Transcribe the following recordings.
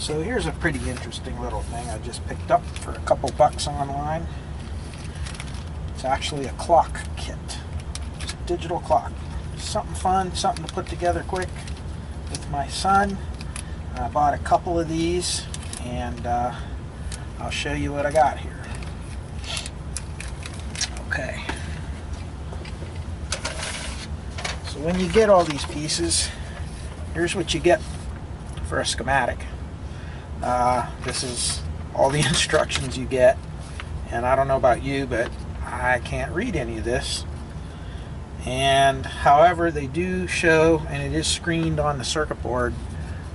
So here's a pretty interesting little thing I just picked up for a couple bucks online. It's actually a clock kit. Just a digital clock. Something fun, something to put together quick with my son. I bought a couple of these and I'll show you what I got here. Okay. So when you get all these pieces, here's what you get for a schematic. This is all the instructions you get, and I don't know about you, but I can't read any of this. And however, they do show, and it is screened on the circuit board,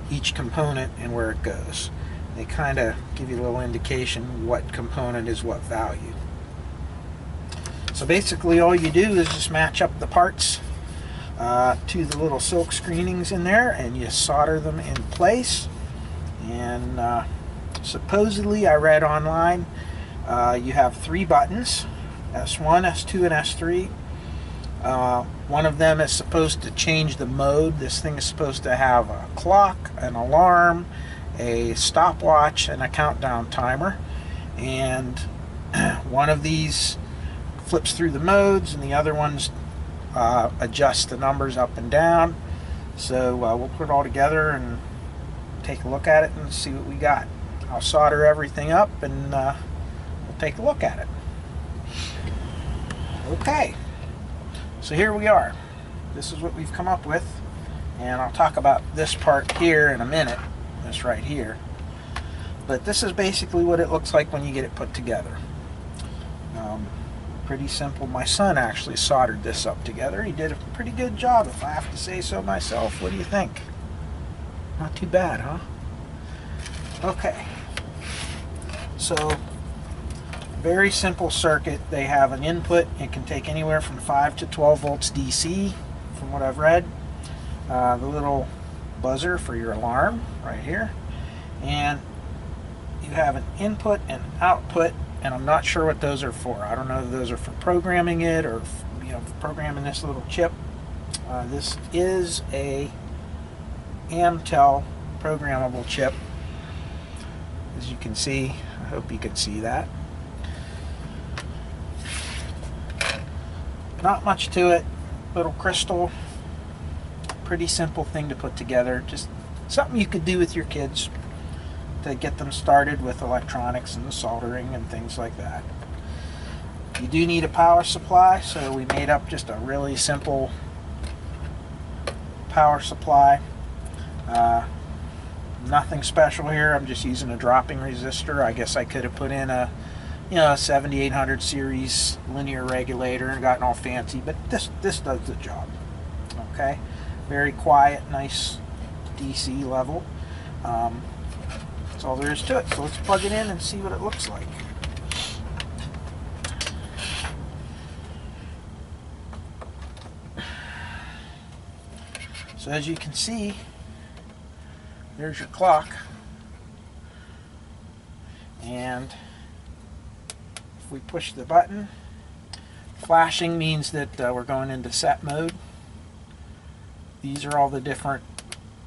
each component and where it goes. They kind of give you a little indication what component is what value. So basically all you do is just match up the parts to the little silk screenings in there, and you solder them in place. And supposedly, I read online, you have 3 buttons, S1, S2, and S3. One of them is supposed to change the mode. This thing is supposed to have a clock, an alarm, a stopwatch, and a countdown timer. And one of these flips through the modes, and the other ones adjust the numbers up and down. So we'll put it all together and take a look at it and see what we got. I'll solder everything up and we'll take a look at it. Okay, so here we are. This is what we've come up with, and I'll talk about this part here in a minute, this right here. But this is basically what it looks like when you get it put together. Pretty simple. My son actually soldered this up together. He did a pretty good job, if I have to say so myself. What do you think? Not too bad, huh? Okay. So, very simple circuit. They have an input. It can take anywhere from 5 to 12 volts DC, from what I've read. The little buzzer for your alarm right here. And you have an input and output, and I'm not sure what those are for. I don't know if those are for programming it or, programming this little chip. This is a Amtel programmable chip, as you can see. I hope you can see that. Not much to it. Little crystal. Pretty simple thing to put together. Just something you could do with your kids to get them started with electronics and the soldering and things like that. You do need a power supply, so we made up just a really simple power supply. Nothing special here. I'm just using a dropping resistor. I guess I could have put in a 7800 series linear regulator and gotten all fancy, but this does the job. Okay, very quiet, nice DC level. That's all there is to it. So let's plug it in and see what it looks like. So as you can see, there's your clock, and if we push the button, flashing means that we're going into set mode. These are all the different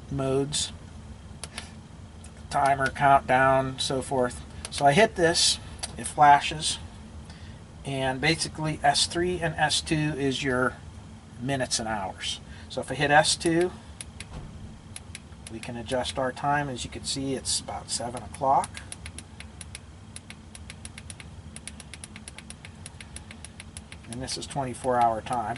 modes: timer, countdown, so forth. So I hit this, it flashes, and basically S3 and S2 is your minutes and hours. So if I hit S2, we can adjust our time. As you can see, it's about 7 o'clock. And this is 24-hour time.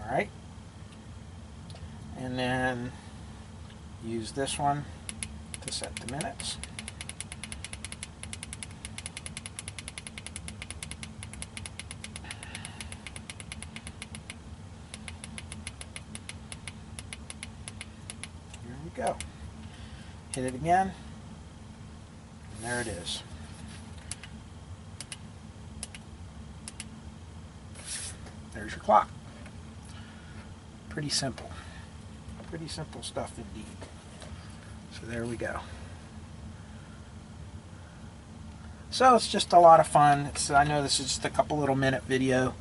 All right. And then use this one to set the minutes. Go. Hit it again, and there it is. There's your clock. Pretty simple. Pretty simple stuff indeed. So there we go. So it's just a lot of fun. I know this is just a couple little minute video.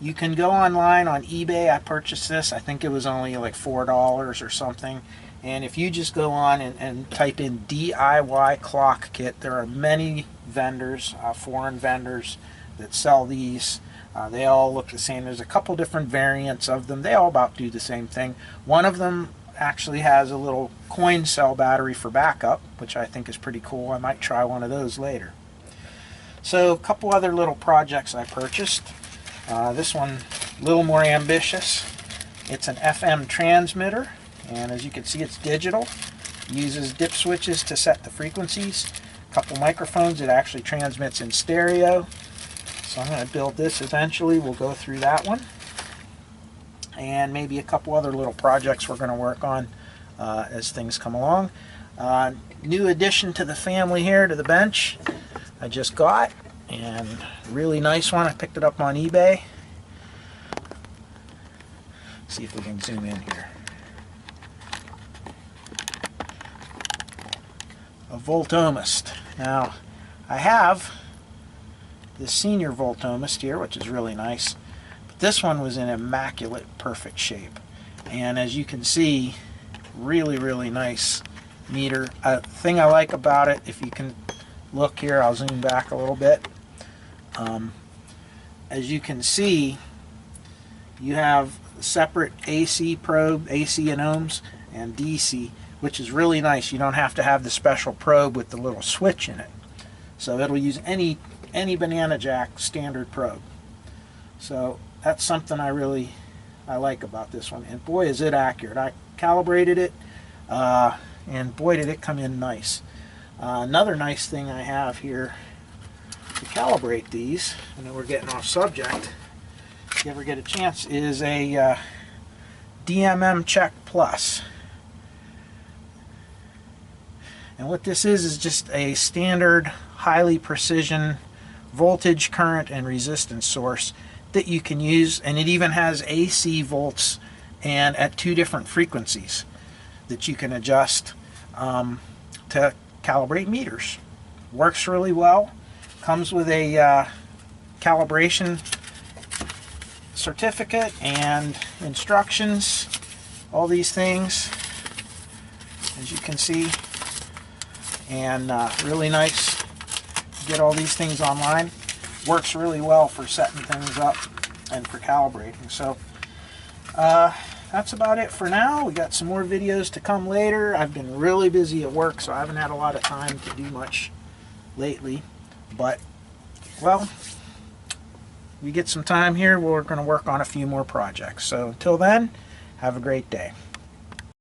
You can go online on eBay. I purchased this. I think it was only like $4 or something. And if you just go on and type in DIY clock kit, there are many vendors, foreign vendors, that sell these. They all look the same. There's a couple different variants of them. They all about do the same thing. One of them actually has a little coin cell battery for backup, which I think is pretty cool. I might try one of those later. So a couple other little projects I purchased. This one, a little more ambitious. It's an FM transmitter, and as you can see, it's digital. Uses dip switches to set the frequencies. A couple microphones. It actually transmits in stereo. So I'm going to build this eventually. We'll go through that one. And maybe a couple other little projects we're going to work on as things come along. New addition to the family here, to the bench, I just got. And really nice one. I picked it up on eBay. See if we can zoom in here. A Voltomist. Now, I have this senior Voltomist here, which is really nice. But this one was in immaculate, perfect shape. And as you can see, really, really nice meter. A thing I like about it, if you can look here, I'll zoom back a little bit. As you can see, you have separate AC probe, AC in ohms, and DC, which is really nice. You don't have to have the special probe with the little switch in it. So it'll use any Banana Jack standard probe. So that's something I like about this one. And boy, is it accurate. I calibrated it, and boy, did it come in nice. Another nice thing I have here to calibrate these, I know we're getting off subject, if you ever get a chance, is a DMM Check Plus. And what this is just a standard, highly precision voltage, current, and resistance source that you can use, and it even has AC volts and at 2 different frequencies that you can adjust to calibrate meters. Works really well. Comes with a calibration certificate and instructions, all these things, as you can see, and really nice. Get all these things online. Works really well for setting things up and for calibrating. So that's about it for now. We got some more videos to come later. I've been really busy at work, so I haven't had a lot of time to do much lately. But, well, we get some time here, we're going to work on a few more projects. So until then, have a great day.